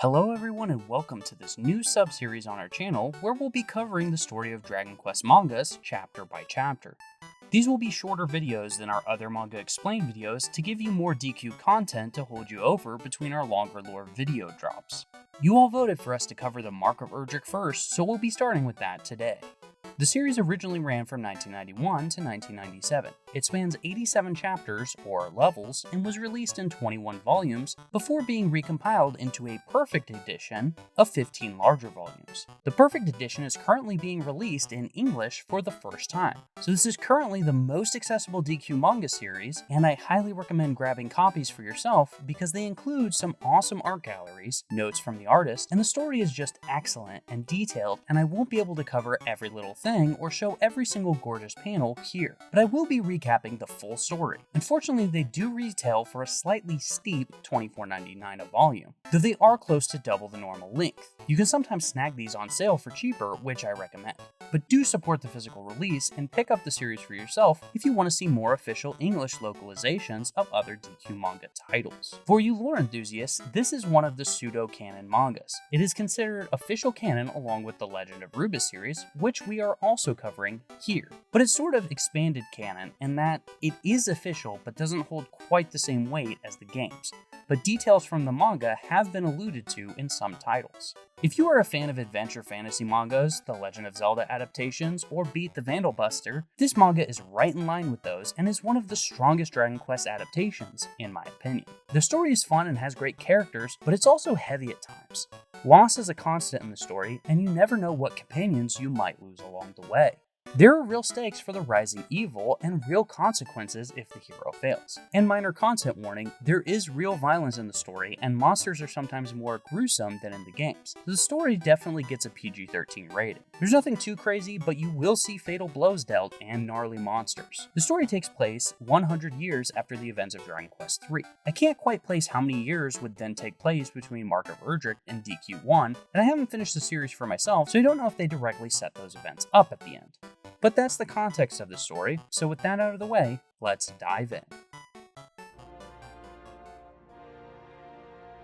Hello everyone and welcome to this new sub-series on our channel where we'll be covering the story of Dragon Quest mangas chapter by chapter. These will be shorter videos than our other manga explain videos to give you more DQ content to hold you over between our longer lore video drops. You all voted for us to cover the Mark of Erdrick first, so we'll be starting with that today. The series originally ran from 1991 to 1997. It spans 87 chapters, or levels, and was released in 21 volumes before being recompiled into a Perfect Edition of 15 larger volumes. The Perfect Edition is currently being released in English for the first time, so this is currently the most accessible DQ manga series, and I highly recommend grabbing copies for yourself because they include some awesome art galleries, notes from the artist, and the story is just excellent and detailed, and I won't be able to cover every little thing or show every single gorgeous panel here, but I will be recapping the full story. Unfortunately, they do retail for a slightly steep $24.99 a volume, though they are close to double the normal length. You can sometimes snag these on sale for cheaper, which I recommend. But do support the physical release and pick up the series for yourself if you want to see more official English localizations of other DQ manga titles. For you lore enthusiasts, this is one of the pseudo-canon mangas. It is considered official canon along with the Legend of Rubus series, which we are also covering here. But it's sort of expanded canon in that it is official but doesn't hold quite the same weight as the games, but details from the manga have been alluded to in some titles. If you are a fan of adventure fantasy mangas, the Legend of Zelda adaptations, or Beat the Vandal Buster, this manga is right in line with those and is one of the strongest Dragon Quest adaptations, in my opinion. The story is fun and has great characters, but it's also heavy at times. Loss is a constant in the story, and you never know what companions you might lose along the way. There are real stakes for the rising evil and real consequences if the hero fails. And minor content warning, there is real violence in the story and monsters are sometimes more gruesome than in the games. So the story definitely gets a PG-13 rating. There's nothing too crazy, but you will see fatal blows dealt and gnarly monsters. The story takes place 100 years after the events of Dragon Quest III. I can't quite place how many years would then take place between Mark of Erdrick and DQ1, and I haven't finished the series for myself, so I don't know if they directly set those events up at the end. But that's the context of the story, so with that out of the way, let's dive in.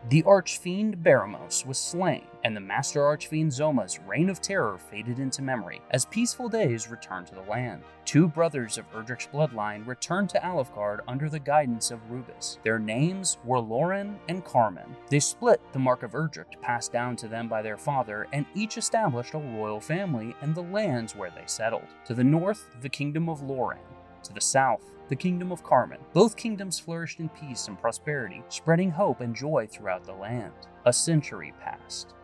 The Archfiend Baramos was slain, and the Master Archfiend Zoma's reign of terror faded into memory as peaceful days returned to the land. Two brothers of Erdrick's bloodline returned to Alefgard under the guidance of Rubus. Their names were Lauren and Carmen. They split the Mark of Erdrick passed down to them by their father, and each established a royal family in the lands where they settled. To the north, the kingdom of Lauren. To the south, the kingdom of Carmen. Both kingdoms flourished in peace and prosperity, spreading hope and joy throughout the land. A century passed.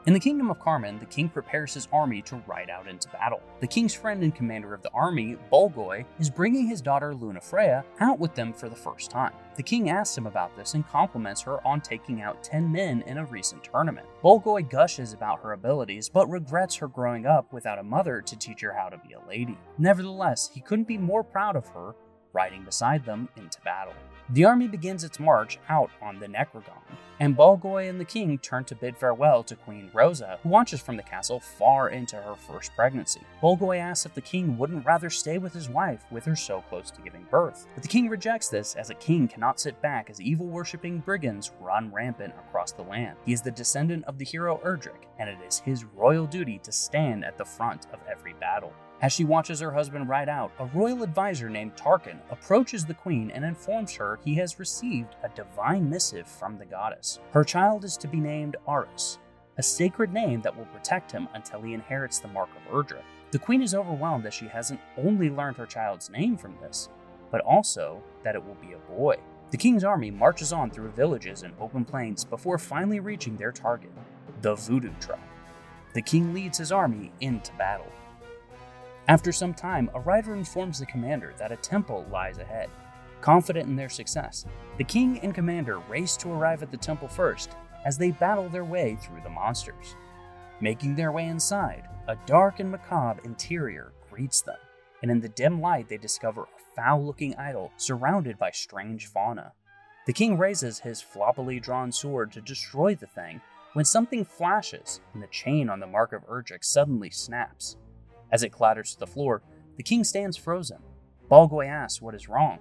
In the kingdom of Carmen, the king prepares his army to ride out into battle. The king's friend and commander of the army, Bolgoy, is bringing his daughter Lunafrea out with them for the first time. The king asks him about this and compliments her on taking out 10 men in a recent tournament. Bolgoy gushes about her abilities, but regrets her growing up without a mother to teach her how to be a lady. Nevertheless, he couldn't be more proud of her riding beside them into battle. The army begins its march out on the Necrogon, and Bolgoy and the king turn to bid farewell to Queen Rosa, who watches from the castle far into her first pregnancy. Bolgoy asks if the king wouldn't rather stay with his wife, with her so close to giving birth. But the king rejects this, as a king cannot sit back as evil-worshipping brigands run rampant across the land. He is the descendant of the hero Erdrick, and it is his royal duty to stand at the front of every battle. As she watches her husband ride out, a royal advisor named Tarkin approaches the queen and informs her he has received a divine missive from the goddess. Her child is to be named Arus, a sacred name that will protect him until he inherits the Mark of Erdrick. The queen is overwhelmed as she hasn't only learned her child's name from this, but also that it will be a boy. The king's army marches on through villages and open plains before finally reaching their target, the Voodoo tribe. The king leads his army into battle. After some time, a rider informs the commander that a temple lies ahead. Confident in their success, the king and commander race to arrive at the temple first as they battle their way through the monsters. Making their way inside, a dark and macabre interior greets them, and in the dim light they discover a foul-looking idol surrounded by strange fauna. The king raises his floppily drawn sword to destroy the thing when something flashes and the chain on the Mark of Erdrick suddenly snaps. As it clatters to the floor, the king stands frozen. Bolgoy asks what is wrong,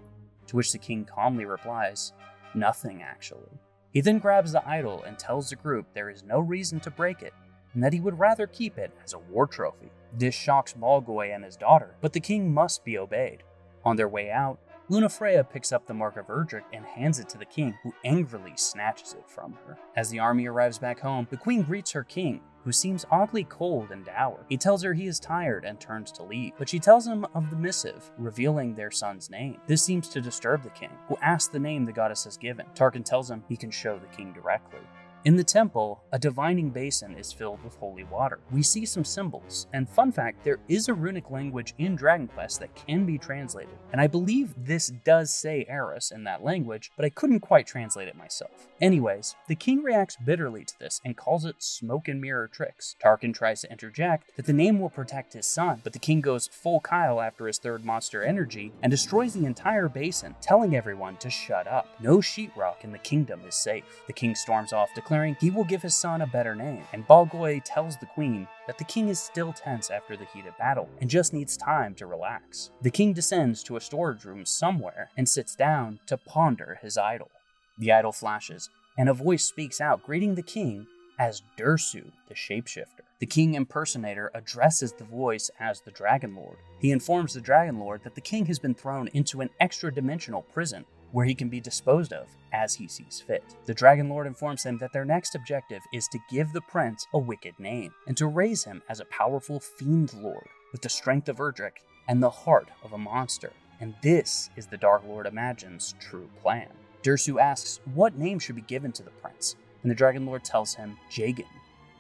to which the king calmly replies, "Nothing, actually." He then grabs the idol and tells the group there is no reason to break it, and that he would rather keep it as a war trophy. This shocks Balgoy and his daughter, but the king must be obeyed. On their way out, Lunafrea picks up the Mark of Erdrick and hands it to the king, who angrily snatches it from her. As the army arrives back home, the queen greets her king, who seems oddly cold and dour. He tells her he is tired and turns to leave, but she tells him of the missive, revealing their son's name. This seems to disturb the king, who asks the name the goddess has given. Tarkin tells him he can show the king directly. In the temple, a divining basin is filled with holy water. We see some symbols, and fun fact, there is a runic language in Dragon Quest that can be translated, and I believe this does say Arus in that language, but I couldn't quite translate it myself. Anyways, the king reacts bitterly to this and calls it smoke and mirror tricks. Tarkin tries to interject that the name will protect his son, but the king goes full Kyle after his third monster energy and destroys the entire basin, telling everyone to shut up. No sheetrock in the kingdom is safe. The king storms off, declaring he will give his son a better name, and Balgoy tells the queen that the king is still tense after the heated battle and just needs time to relax. The king descends to a storage room somewhere and sits down to ponder his idol. The idol flashes, and a voice speaks out, greeting the king as Dursu, the shapeshifter. The king impersonator addresses the voice as the Dragonlord. He informs the Dragonlord that the king has been thrown into an extra-dimensional prison where he can be disposed of as he sees fit. The Dragonlord informs him that their next objective is to give the prince a wicked name, and to raise him as a powerful fiend lord with the strength of Erdrick and the heart of a monster. And this is the Dark Lord Imagine's true plan. Dursu asks what name should be given to the prince, and the Dragonlord tells him Jagan.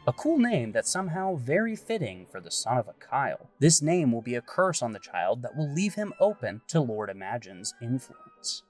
A cool name that's somehow very fitting for the son of a Kyle. This name will be a curse on the child that will leave him open to Lord Imagine's influence.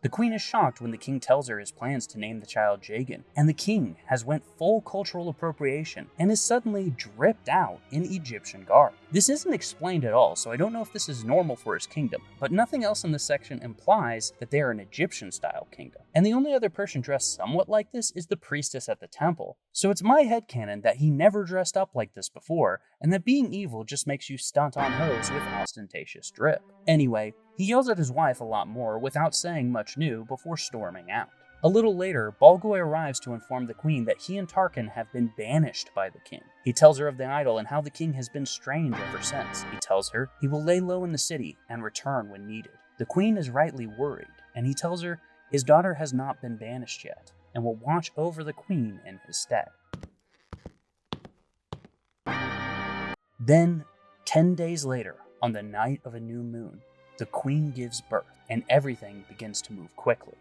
The queen is shocked when the king tells her his plans to name the child Jagan, and the king has went full cultural appropriation and is suddenly dripped out in Egyptian garb. This isn't explained at all, so I don't know if this is normal for his kingdom, but nothing else in this section implies that they are an Egyptian-style kingdom. And the only other person dressed somewhat like this is the priestess at the temple, so it's my headcanon that he never dressed up like this before, and that being evil just makes you stunt on hoes with ostentatious drip. Anyway, he yells at his wife a lot more without saying much new before storming out. A little later, Balgoy arrives to inform the queen that he and Tarkin have been banished by the king. He tells her of the idol and how the king has been strange ever since. He tells her he will lay low in the city and return when needed. The queen is rightly worried, and he tells her his daughter has not been banished yet, and will watch over the queen in his stead. Then, 10 days later, on the night of a new moon, the queen gives birth, and everything begins to move quickly.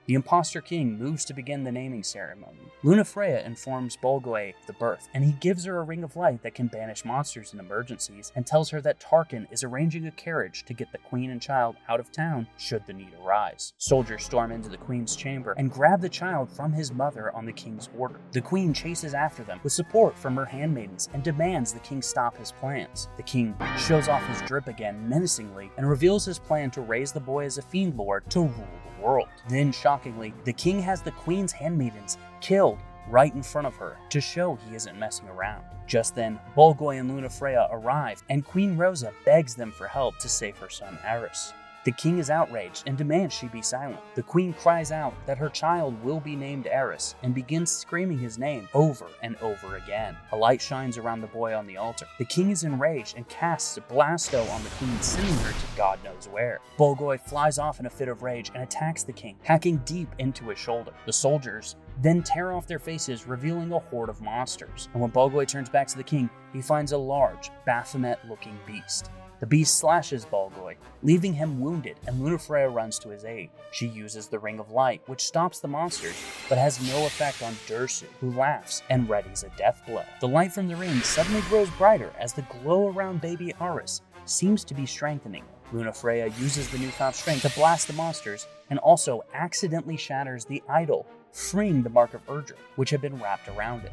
The impostor king moves to begin the naming ceremony. Lunafrea informs Balgoy of the birth, and he gives her a ring of light that can banish monsters in emergencies, and tells her that Tarkin is arranging a carriage to get the queen and child out of town should the need arise. Soldiers storm into the queen's chamber and grab the child from his mother on the king's order. The queen chases after them with support from her handmaidens and demands the king stop his plans. The king shows off his drip again menacingly and reveals his plan to raise the boy as a fiend lord to rule the world. Then, shockingly, the king has the queen's handmaidens killed right in front of her to show he isn't messing around. Just then, Balgoy and Lunafrea arrive, and Queen Rosa begs them for help to save her son Arus. The king is outraged and demands she be silent. The queen cries out that her child will be named Arus and begins screaming his name over and over again. A light shines around the boy on the altar. The king is enraged and casts a blasto on the queen, sending her to God knows where. Balgoy flies off in a fit of rage and attacks the king, hacking deep into his shoulder. The soldiers then tear off their faces, revealing a horde of monsters. And when Balgoy turns back to the king, he finds a large, Baphomet-looking beast. The beast slashes Balgoy, leaving him wounded, and Lunafrea runs to his aid. She uses the Ring of Light, which stops the monsters, but has no effect on Dursu, who laughs and readies a death blow. The light from the ring suddenly grows brighter as the glow around baby Arus seems to be strengthening. Lunafrea uses the newfound strength to blast the monsters, and also accidentally shatters the idol, freeing the Mark of Erdrick, which had been wrapped around it.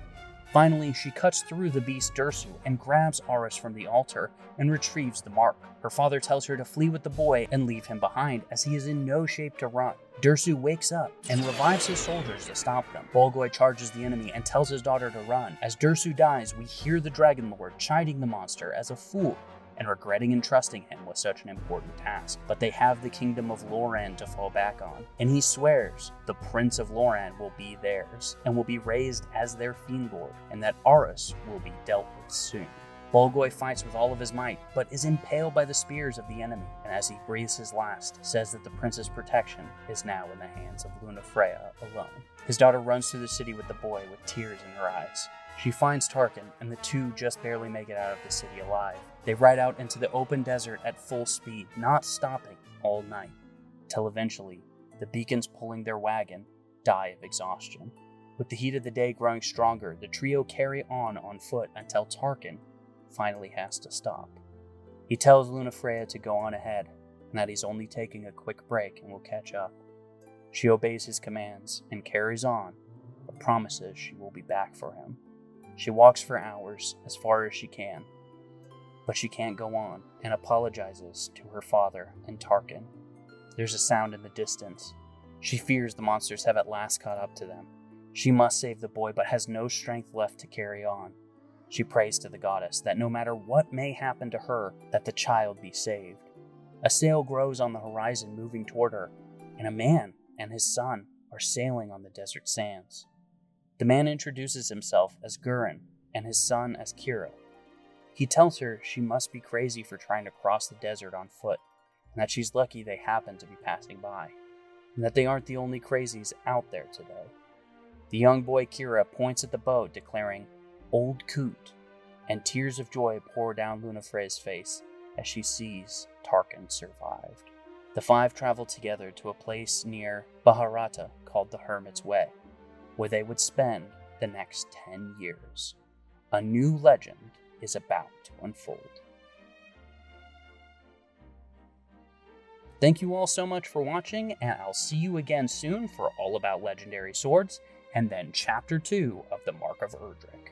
Finally, she cuts through the beast Dursu and grabs Arus from the altar and retrieves the mark. Her father tells her to flee with the boy and leave him behind, as he is in no shape to run. Dursu wakes up and revives his soldiers to stop them. Balgoy charges the enemy and tells his daughter to run. As Dursu dies, we hear the Dragonlord chiding the monster as a fool and regretting entrusting him with such an important task. But they have the kingdom of Loran to fall back on, and he swears the Prince of Loran will be theirs, and will be raised as their fiend lord, and that Arus will be dealt with soon. Bolgoy fights with all of his might, but is impaled by the spears of the enemy, and as he breathes his last, says that the prince's protection is now in the hands of Lunafrea alone. His daughter runs through the city with the boy with tears in her eyes. She finds Tarkin, and the two just barely make it out of the city alive. They ride out into the open desert at full speed, not stopping all night, till eventually, the beacons pulling their wagon die of exhaustion. With the heat of the day growing stronger, the trio carry on foot until Tarkin finally has to stop. He tells Lunafrea to go on ahead, and that he's only taking a quick break and will catch up. She obeys his commands and carries on, but promises she will be back for him. She walks for hours, as far as she can, but she can't go on, and apologizes to her father and Tarkin. There's a sound in the distance. She fears the monsters have at last caught up to them. She must save the boy, but has no strength left to carry on. She prays to the goddess that no matter what may happen to her, that the child be saved. A sail grows on the horizon moving toward her, and a man and his son are sailing on the desert sands. The man introduces himself as Gurren and his son as Kira. He tells her she must be crazy for trying to cross the desert on foot, and that she's lucky they happen to be passing by, and that they aren't the only crazies out there today. The young boy Kira points at the boat, declaring, "Old Coot," and tears of joy pour down Lunafrea's face as she sees Tarkin survived. The five travel together to a place near Baharata called the Hermit's Way, where they would spend the next 10 years. A new legend is about to unfold. Thank you all so much for watching, and I'll see you again soon for all about legendary swords, and then Chapter 2 of the Mark of Erdrick.